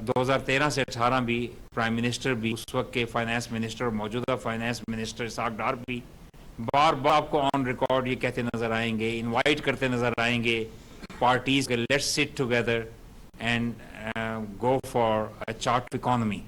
2013 سے 18 بھی prime minister بھی اس وقت کے فائنانس منسٹر اور موجودہ فائنانس منسٹر اسحاق ڈار بھی بار بار آپ کو آن ریکارڈ یہ کہتے نظر آئیں گے, انوائٹ کرتے نظر آئیں گے پارٹیز کے, let's sit together and go for chart economy.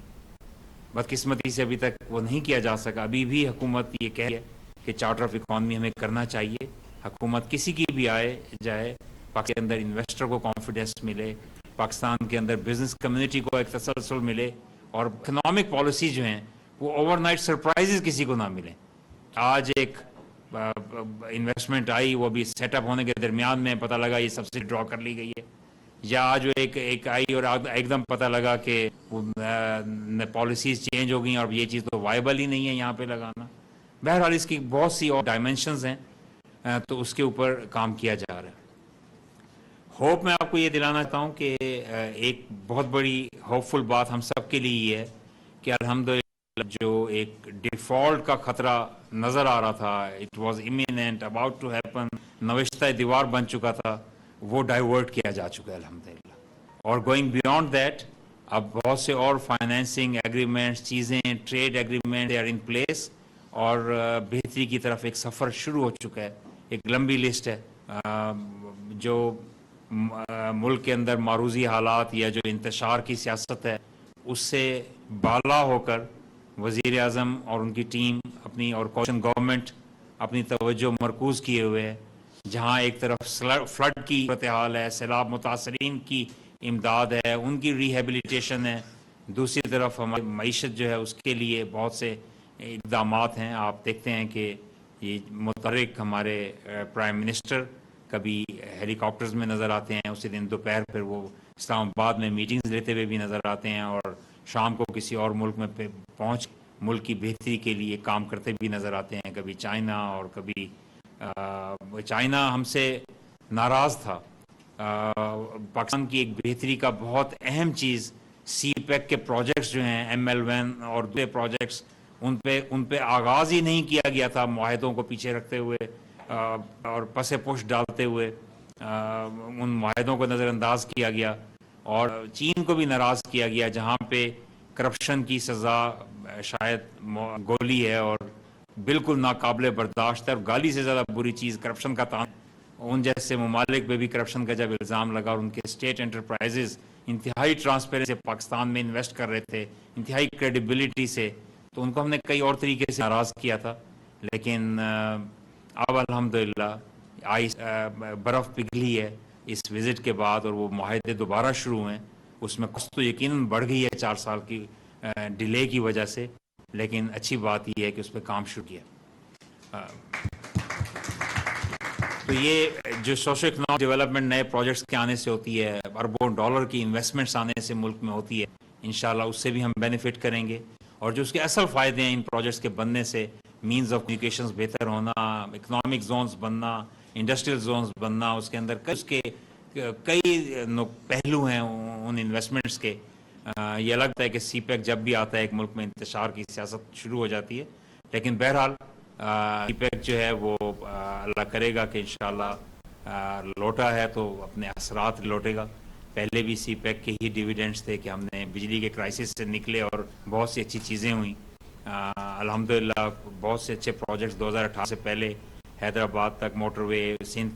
بدقسمتی سے ابھی تک وہ نہیں کیا جا سکا. ابھی بھی حکومت یہ کہہ ہے کہ چارٹر آف اکانومی ہمیں کرنا چاہیے. حکومت کسی کی بھی آئے جائے, پاکستان کے اندر انویسٹر کو کانفیڈنس ملے, پاکستان کے اندر بزنس کمیونٹی کو ایک تسلسل ملے, اور اکنامک پالیسی جو ہیں وہ اوور نائٹ سرپرائزز کسی کو نہ ملیں. آج ایک انویسٹمنٹ آئی, وہ بھی سیٹ اپ ہونے کے درمیان میں پتہ لگا یہ سبسڈی ڈرا کر لی گئی ہے, یا آج ایک آئی اور ایک دم پتہ لگا کہ پالیسیز چینج ہو گئی اور یہ چیز تو وائبل ہی نہیں ہے یہاں پہ لگانا. بہرحال اس کی بہت سی اور ڈائمنشنز ہیں, تو اس کے اوپر کام کیا جا رہا ہے. ہوپ میں آپ کو یہ دلانا چاہتا ہوں کہ ایک بہت بڑی ہوپ فل بات ہم سب کے لیے یہ ہے کہ الحمدللہ جو ایک ڈیفالٹ کا خطرہ نظر آ رہا تھا, it was imminent, about to happen, نوشتہ دیوار بن چکا تھا, وہ ڈائیورٹ کیا جا چکا ہے الحمدللہ. اور گوئنگ بیونڈ دیٹ اب بہت سے اور فائنینسنگ ایگریمنٹس, چیزیں, trade agreement they are in place, اور بہتری کی طرف ایک سفر شروع ہو چکا ہے. ایک لمبی لسٹ ہے جو ملک کے اندر معروضی حالات یا جو انتشار کی سیاست ہے اس سے بالا ہو کر وزیر اعظم اور ان کی ٹیم اپنی, اور کوشن گورنمنٹ اپنی توجہ مرکوز کیے ہوئے ہے. جہاں ایک طرف فلڈ کی صورتحال ہے, سیلاب متاثرین کی امداد ہے, ان کی ریہیبلیٹیشن ہے, دوسری طرف ہماری معیشت جو ہے اس کے لیے بہت سے اقدامات ہیں. آپ دیکھتے ہیں کہ یہ متحرک ہمارے پرائم منسٹر کبھی ہیلی کاپٹرز میں نظر آتے ہیں, اسی دن دوپہر پھر وہ اسلام آباد میں میٹنگز لیتے ہوئے بھی نظر آتے ہیں, اور شام کو کسی اور ملک میں پہنچ ملک کی بہتری کے لیے کام کرتے بھی نظر آتے ہیں. کبھی چائنا, اور کبھی چائنا ہم سے ناراض تھا. پاکستان کی ایک بہتری کا بہت اہم چیز سی پیک کے پروجیکٹس جو ہیں, ML1 اور دوسرے پروجیکٹس, ان پہ آغاز ہی نہیں کیا گیا تھا, معاہدوں کو پیچھے رکھتے ہوئے اور پس پش ڈالتے ہوئے ان معاہدوں کو نظر انداز کیا گیا, اور چین کو بھی ناراض کیا گیا جہاں پہ کرپشن کی سزا شاید گولی ہے اور بالکل ناقابل برداشت ہے, اور گالی سے زیادہ بری چیز کرپشن کا تان. ان جیسے ممالک پہ بھی کرپشن کا جب الزام لگا اور ان کے اسٹیٹ انٹرپرائزز انتہائی ٹرانسپیرنسی سے پاکستان میں انویسٹ کر رہے تھے, انتہائی کریڈیبلٹی سے, تو ان کو ہم نے کئی اور طریقے سے ناراض کیا تھا. لیکن اب الحمدللہ برف پگھلی ہے اس وزٹ کے بعد, اور وہ معاہدے دوبارہ شروع ہیں. اس میں کچھ تو یقیناً بڑھ گئی ہے 4 سال کی ڈیلے کی وجہ سے, لیکن اچھی بات یہ ہے کہ اس پہ کام شروع کیا. تو یہ جو سوشل اکنامک ڈیولپمنٹ نئے پروجیکٹس کے آنے سے ہوتی ہے, اربوں ڈالر کی انویسٹمنٹس آنے سے ملک میں ہوتی ہے, انشاءاللہ اس سے بھی ہم بینیفٹ کریں گے. اور جو اس کے اصل فائدے ہیں ان پروجیکٹس کے بننے سے, مینز آف کمیونیکیشنز بہتر ہونا, اکنامک زونز بننا, انڈسٹریل زونز بننا, اس کے اندر اس کے کئی پہلو ہیں ان انویسٹمنٹس کے. یہ لگتا ہے کہ سی پیک جب بھی آتا ہے ایک ملک میں انتشار کی سیاست شروع ہو جاتی ہے, لیکن بہرحال سی پیک جو ہے وہ اللہ کرے گا کہ انشاءاللہ لوٹا ہے تو اپنے اثرات لوٹے گا. پہلے بھی سی پیک کے ہی ڈیویڈنڈز تھے کہ ہم نے بجلی کے کرائسس سے نکلے اور بہت سی اچھی چیزیں ہوئیں. الحمدللہ بہت سے اچھے پروجیکٹس 2018 سے پہلے حیدرآباد تک موٹر وے, سندھ کے